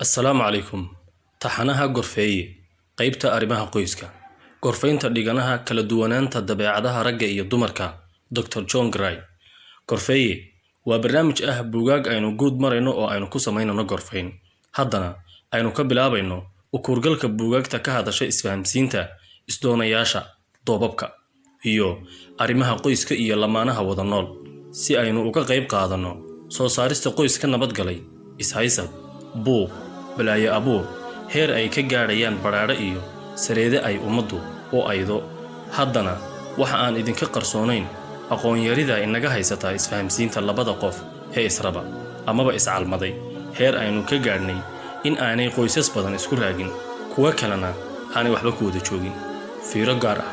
السلام عليكم taxanaha gorfeeye qaybta arrimaha qoyska gorfeynta dhiganaha kala duwanaanta dabeecadaha ragga iyo dumarka Dr. John Gray gorfeeye waa barnaamij buugaag aynu guud marayno oo aynu ku sameynano gorfeyn haddana aynu ka bilaabayno u kurgalka buugaagta ka hadasha isfahamsiinta isdoonayaasha doobabka iyo arrimaha qoyska iyo lamaanaha wada nool si aynu uga qayb qaadano soo saarista qoyska nabadgalay ishaysad buuq balaayo abuur heer ay ka gaadhayaan baraare iyo sareede ay ummaddu u aydo haddana waxa aan idinka qarsoonayn aqoon yarida inaga haysataa isfahamsiinta labada qof ee israba amaba iscalmaday heer aynu ka gaadhnay in aanay qoysas badan isku raagin kuwa kalena aanay waxba ku wada joogin fiiro gaar ah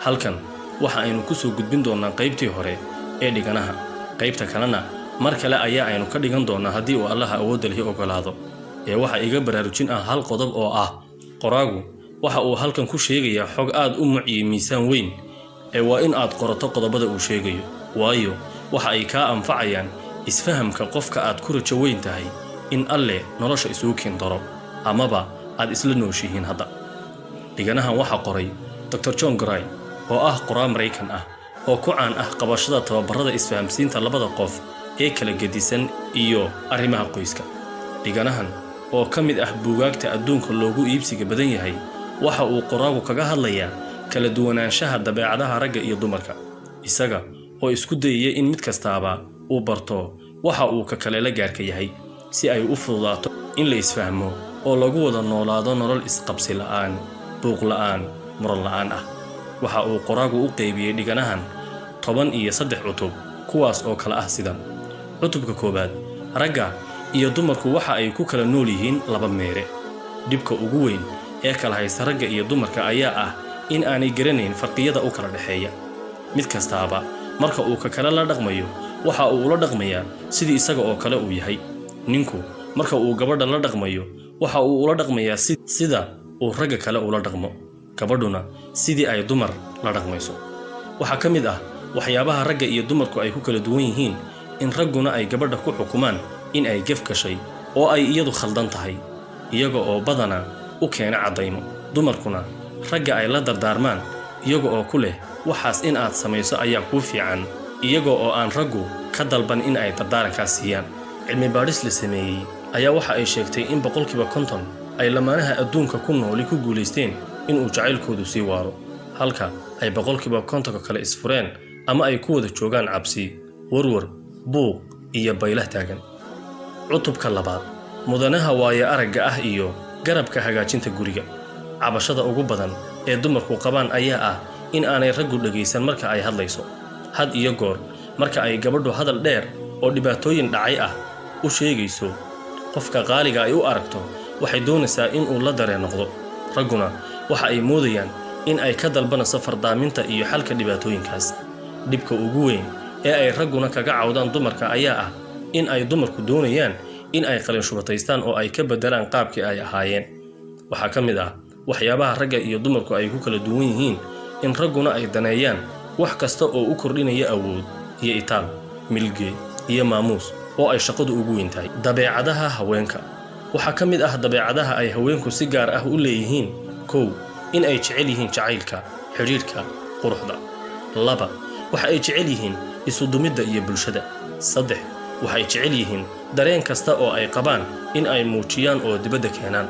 halkan waxa aynu ku soo gudbin doonaa qaybtii hore ee dhiganaha qaybta kalena mar kale ayaa aynu ka dhigan doonaa haddii uu Allah awood leh ogolaado ee waxa iga baraarujin ah hal qodob oo ah qoraagu waxa uu halkan ku sheegayaa xog aad u muciye miisaan weyn ee waa in aad qorato qodobada uu sheegayo waayo waxa ay ka anfacayaan isfahamka qofka aad ku rajo weyn tahay in alle nolosha isugu keentaro amaba aad isla nooshihiin hadda dhiganahan waxa qoray Dr. John Gray oo ah qoraa Mareykan ah oo ku caan ah qabashada tababarada isfahamsiinta labada qof ee kala gedisan iyo arrimaha qoyska dhiganahan oo ka mid ah buugaagta adduunka loogu iibsiga badan yahay waxa uu qoraagu kaga hadlayaa kala duwanaanshaha dabeecadaha ragga iyo dumarka isaga oo isku dayay in mid kastaaba uu barto waxa uu ka kale la gaarka yahay si ay u fududaato in la isfahmo oo lagu wada noolaado nolol isqabsi la'aan buuq la'aan muran la'aan ah waxa uu qoraagu u qaybiyay dhiganahan 13 cutub kuwaas oo kala ah sidan cutubka koobaad ragga iyo dumarku waxa ay ku kala nool yihiin laba meere dibka ugu weyn ee kala haysta ragga iyo dumarka ayaa ah in aanay garanayn farqiyada u kala dhaxeeya mid kastaaba marka uu ka kala la dhaqmayo waxa uu ula dhaqmayaa sidii isaga oo kale uu yahay ninku marka uu gabadha la dhaqmayo waxa uu ula dhaqmayaa sida uu ragga kale ula dhaqmo gabadhuna sidii ay dumar la dhaqmayso waxa ka mid ah waxyaabaha ragga iyo dumarku ay ku kala duwan yihiin in ragguna ay gabadha ku xukumaan in ay gaf gashay oo ay iyadu khaldan tahay iyaga oo badana u keena cadaymo dumarkuna ragga ay la dardaarmaan iyaga oo ku leh waxaas in aad samayso ayaa ku fiican iyaga oo aan raggu ka dalban in ay dardaarankaas siiyaan cilmi baadhis la sameeyay ayaa waxa ay sheegtay in 50% ay lamaanaha adduunka ku nool ku guuleysteen in uu jacaylkoodu sii waaro halka ay 50% kale isfureen ama ay ku wada joogaan cabsi warwar buuq iyo baylah taagan cutubka labaad mudanaha waaya aragga ah iyo garabka hagaajinta guriga cabashada ugu badan ee dumarku qabaan ayaa ah in aanay raggu dhageysan marka ay hadlayso had iyo goor marka ay gabadhu hadal dheer oo dhibaatooyin dhacay ah u sheegayso qofka qaaliga ay u aragto waxay doonaysaa in uu la dareen noqdo ragguna waxa ay moodayaan in ay ka dalbanayso fardaaminta iyo xalka dhibaatooyinkaas dhibka ugu weyn ee ay ragguna kaga cawdaan dumarka ayaa ah in ay dumarku doonayaan in ay qalin shubataystaan oo ay ka bedelaan qaabkii ay ahaayeen waxa ka mid ah waxyaabaha ragga iyo dumarku ay ku kala duwan yihiin in ragguna ay daneeyaan wax kasta oo u kordhinaya awood iyo itaal milge iyo maamuus oo ay shaqadu ugu weyn tahay dabeecadaha haweenka waxa ka mid ah dabeecadaha ay haweenku si gaar ah u leeyihiin kow in ay jecel yihiin jacaylka xiriirka quruxda laba waxa ay jecel yihiin isu dumidda iyo bulshada saddex waxay jecel yihiin dareen kasta oo ay qabaan in ay muujiyaan oo dibadda keenaan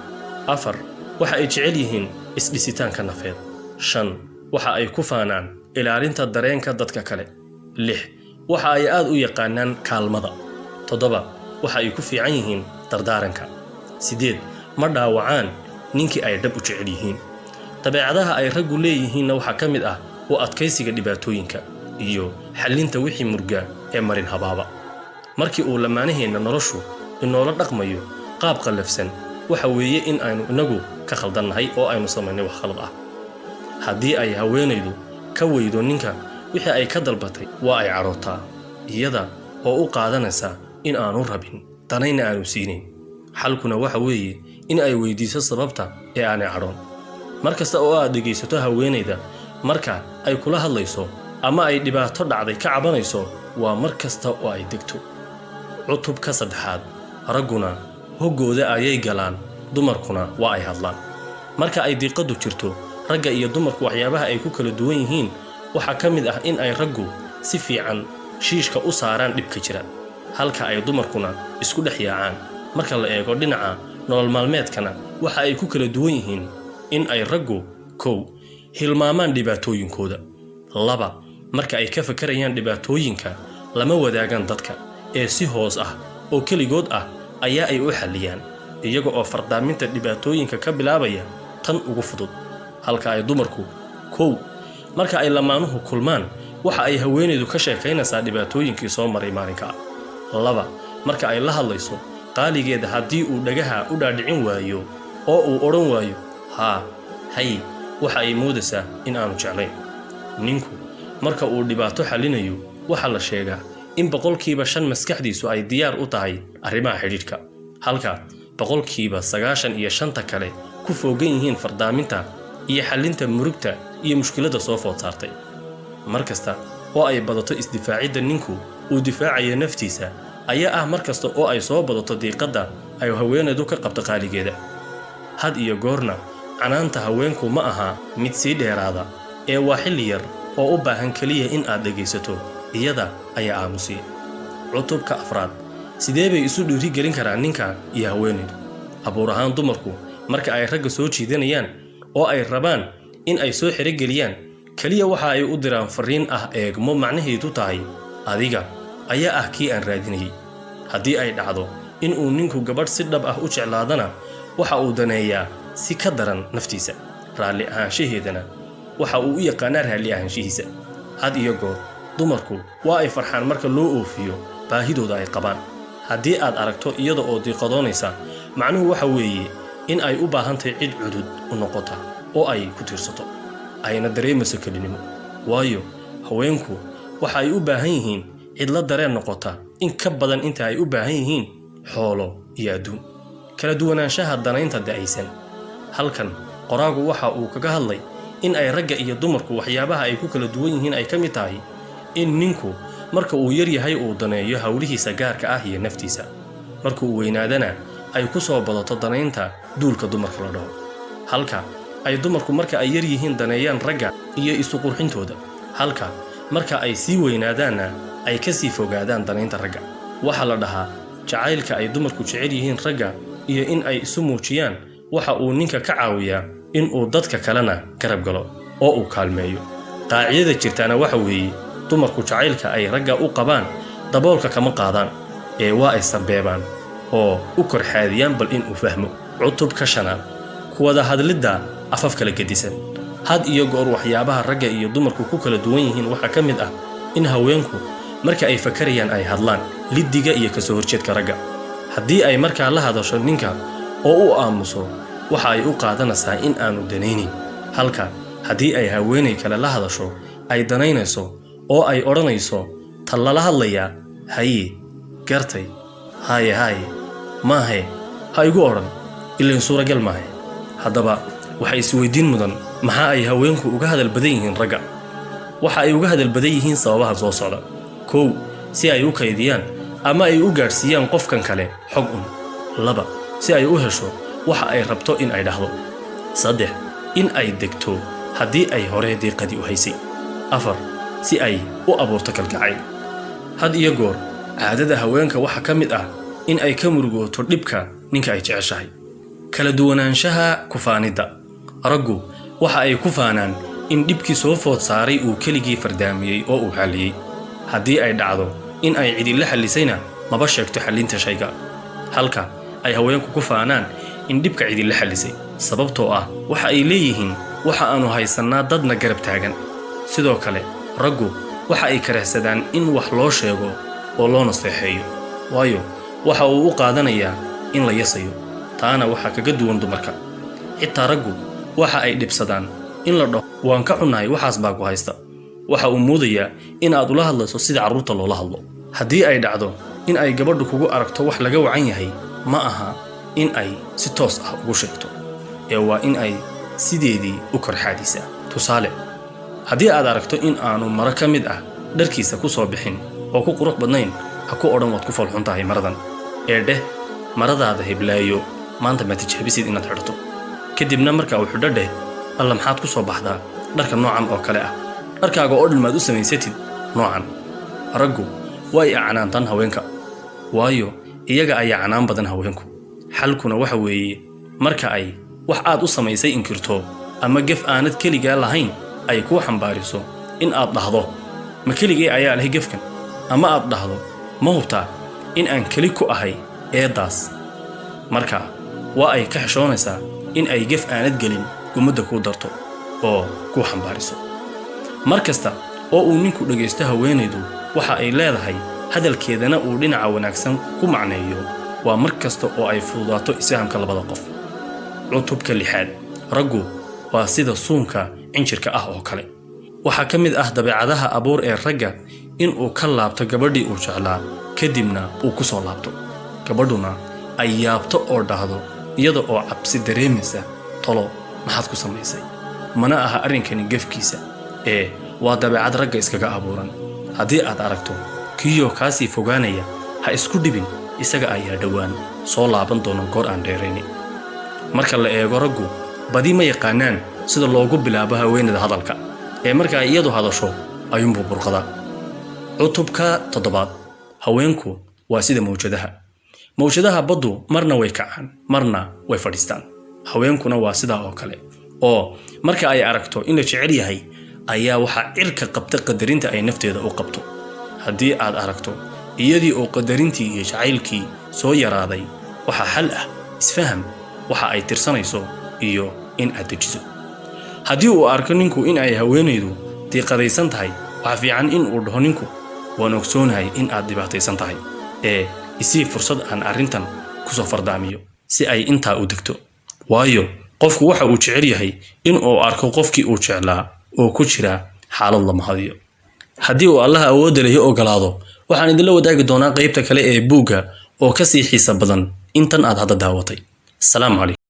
afar waxa ay jecel yihiin isdhisitaanka nafeed shan waxa ay ku faanaan ilaalinta dareenka dadka kale lix waxa ay aad u yaqaanaan kaalmada toddoba waxa ay ku fiican yihiin dardaaranka sideed ma dhaawacaan ninkii ay dhab u jecel yihiin dabeecadaha ay raggu leeyihiinna waxa ka mid ah u adkaysiga dhibaatooyinka iyo xallinta wixii murga ee marin habaaba markii uu lamaanaheena noloshu inoola dhaqmayo qaab qalafsan waxa weeye in aynu inagu ka khaldannahay oo aynu samaynay wax khalad ah haddii ay haweenaydu ka weydo ninka wixii ay ka dalbatay waa ay carootaa iyada oo u qaadanaysa in aanu rabin danayna aanu siinayn xalkuna waxa weeye in ay weydiiso sababta ee aanay caroon markasta oo aad dhegaysato haweenayda marka ay kula hadlayso ama ay dhibaato dhacday ka cabanayso waa mar kasta oo ay degto cutubka saddexaad ragguna hoggooda ayay galaan, dumarkuna waa ay hadlaan. Marka ay diiqadu jirto, ragga iyo dumarku waxyaabaha ay ku kala duwan yihiin waxaa ka mid ah in ay raggu si fiican shiishka u saaraan dhibka jira, halka ay dumarkuna isku dhex yaacaan. Marka la eego dhinaca nolol maalmeedkana waxa ay ku kala duwan yihiin in ay raggu 1 hilmaamaan dhibaatooyinkooda, 2 marka ay ka fakarayaan dhibaatooyinka lama wadaagaan dadka ee si hoos ah oo keligood ah ayaa ay u xalliyaan, iyaga oo fardaaminta dhibaatooyinka ka bilaabaya tan ugu fudud, halka ay dumarku 1 marka ay lamaanuhu kulmaan waxa ay haweeneydu ka sheekaynaysaa dhibaatooyinkii soo maray maalinka. 2 marka ay la hadlayso qaaligeeda haddii uu dhagaha u dhaadhicin waayo oo uu odhan waayo haa hay waxa ay moodaysaa in aanu jeclayn. Ninku marka uu dhibaato xallinayo waxa la sheegaa in 5% maskaxdiisu ay diyaar u tahay arrimaha xidhiidhka, halka 95% kale ku fogan yihiin fardaaminta iyo xallinta murugta iyo mushkiladda soo food saartay. Markasta oo ay badato isdifaacidda ninku uu difaacayo naftiisa ayaa ah markasta oo ay soo badato diiqadda ay haweeneydu ka qabto qaaligeeda. Had iyo goorna canaanta haweenku ma aha mid sii dheeraada ee waa xilli yar oo u baahan kaliya in aad dhegaysato, iyada ayaa aamusi. Cutubka 4 sidee bay isu dhiirigelin karaan ninka iyo haweeneydu? Abuur ahaan dumarku marka ay ragga soo jiidanayaan oo ay rabaan in ay soo xirigeliyaan kaliya waxa ay u diraan fariin ah eegmo macnaheedu tahay adiga ayaa ah kii aan raadinayay. Haddii ay dhacdo in uu ninku gabadh si dhab ah u jeclaadana waxa uu daneeyaa si ka daran naftiisa, raalli ahaanshaheedana waxa uu u yaqaanaa raalli ahaanshihiisa. Had iyo goor dumarku waa ay farxaan marka loo oofiyo baahidooda ay qabaan. Haddii aad aragto iyada oo diiqadoonaysa, macnuhu waxa weeye in ay u baahantahay cid cudud u noqota oo ay ku tiirsato, ayna dareemayso kelinimo. Waayo haweenku waxa ay u baahan yihiin cid la dareen noqota in ka badan inta ay u baahan yihiin xoolo iyo adduun. Kala duwanaanshaha danaynta da'aysan. Halkan qoraagu waxa uu kaga hadlay in ay ragga iyo dumarku waxyaabaha ay ku kala duwan yihiin ay ka mid tahay in ninku marka uu yar yahay uu daneeyo hawlihiisa gaarka ah iyo naftiisa, marka uu weynaadana ay ku soo badato danaynta duulka dumarka la dhaho, halka ay dumarku marka ay yar yihiin daneeyaan ragga iyo isu qurxintooda, halka marka ay sii weynaadaanna ay ka sii fogaadaan danaynta ragga. Waxa la dhahaa jacaylka ay dumarku jecel yihiin ragga iyo in ay isu muujiyaan waxa uu ninka ka caawiyaa in uu dadka kalena garab galo oo uu kaalmeeyo. Qaacidada jirtaana waxa weeye dumarku jacaylka ay ragga u qabaan daboolka kama qaadaan ee waa ay sarbeebaan oo u korxaadiyaan bal in uu fahmo. Cutubka 5 kuwada hadlidda afaf kala gedisan. Had iyo goor waxyaabaha ragga iyo dumarku ku kala duwan yihiin waxa ka mid ah in haweenku marka ay fakarayaan ay hadlaan liddiga iyo ka soo horjeedka ragga. Haddii ay markaa la hadasho ninka oo u aamuso waxa ay u qaadanaysaa in aanu danaynin, halka haddii ay haweeney kale la hadasho ay danaynayso oo ay odhanayso tan lala hadlayaa haye gartay haye maahe ha igu odhan ileen suuragal maahe. Haddaba waxa isweydiin mudan maxaa ay haweenku uga hadal badan yihiin ragga? Waxa ay uga hadal badan yihiin sababaha soo socda. 1 si ay u kaydiyaan ama ay u gaarsiiyaan qofkan kale xog 2 si ay u hesho waxa ay rabto in ay dhahdo. 3 in ay degto haddii ay hore diiqadii u haysay. 4 si ay u abuurto kalgacayl. Had iyo goor caadada haweenka waxa ka mid ah in ay ka murugooto dhibka ninka ay jeceshahay. Kala duwanaanshaha kufaanida. Raggu waxa ay ku faanaan in dhibkii soo food saaray uu keligii fardaamiyey oo uu xalliyey. Haddii ay dhacdo in ay cidi la xallisayna maba sheegto xallinta shayga, halka ay haweenku ku faanaan in dhibka cidi la xallisay, sababtoo ah waxa ay leeyihiin waxa aanu haysanaa dadna garab taagan. Sidoo kale raggu waxa ay karahsadaan in wax loo sheego oo loo nasteexeeyo, waayo waxa uu u qaadanayaa in la yasayo. Taana waxa kaga duwan dumarka. Xitaa raggu waxa ay dhibsadaan in la dhaho waan ka xunahay waxaas baa ku haysta. Waxa uu muudayaa in aad ula hadlayso sida carruurta loola hadlo. Haddii ay dhacdo in ay gabadhu kugu aragto wax laga wacan yahay, ma aha in ay si toos ah ugu sheegto, ee waa in ay sideedii u korxaadisaa. Tusaale, haddii aad aragto in aanu maro ka mid ah dharkiisa ku soo bixin oo ku qurux badnayn, ha ku odhan waad ku falxun tahay maradan, ee dheh maradaada heblaayo maanta ma tijabisid inaad xidhato kadibna marka uu xidho dheh alla maxaad ku soo baxdaa dharka noocan oo kale ah dharkaaga oo dhan maad u samaysatid noocan raggu way acnaantan haweenka waayo iyaga ayaa canaan badan haweenku xalkuna waxa weeye marka ay wax aad u samaysay inkirto ama gef aanad keligaa lahayn ay ku xambaariso in aad dhahdo ma keligay ayaa leh gefkan ama aad dhahdo ma hubtaa in aan keli ku ahay eedaas marka waa ay ka xishoonaysaa in ay gef aanad gelin ummadda ku darto oo ku xambaariso markasta oo uu ninku dhageysto haweenaydu waxa ay leedahay hadalkeedana uu dhinaca wanaagsan ku macneeyo waa markasta oo ay fududaato isfahamka labada qof cutubka 6 raggu waa sida suunka injirka ah oo kale waxa ka mid ah dabeecadaha abuur ee ragga in uu ka laabto gabadhii uu jeclaa kadibna uu ku soo laabto gabadhuna ay yaabto oo dhahdo iyada oo cabsi dareemaysa tolo maxaad ku samaysay mana aha arrinkani gefkiisa ee waa dabeecad ragga iskaga abuuran haddii aad aragto kiyo kaasii fogaanaya ha isku dhibin isaga ayaa dhowaan soo laaban doona goor aan dheeraynin marka la eego raggu badi ma yaqaanaan sida loogu bilaabo haweeneyda hadalka ee marka ay iyadu hadasho ayuunbuu burqadaa cutubka 7 haweenku waa sida mawjadaha baddu marna way kacaan marna way fadhiistaan haweenkuna waa sidaa oo kale oo marka ay aragto in la jecel yahay ayaa waxa cirka qabta qadarinta ay nafteeda u qabto haddii aad aragto iyadii oo qadarintii iyo jacaylkii soo yaraaday waxa xal ah isfaham waxa ay tirsanayso iyo in aad dejiso haddii uu arko ninku in ay haweenaydu diiqadaysan tahay waxa fiican in uu dhaho ninku waan ogsoonahay in aad dhibaataysan tahay ee isii fursad aan arrintan ku soo fardaamiyo si ay intaa u degto waayo qofku waxa uu jecel yahay in uu arko qofkii uu jeclaa oo ku jira xaalad lama hadiyo haddii uu Allah awood leeyahay ogolaado waxaan idin la wadaagi doonaa qaybta kale ee buugga oo ka sii xiiso badan intan aad hadda daawatay. Assalamu alaykum.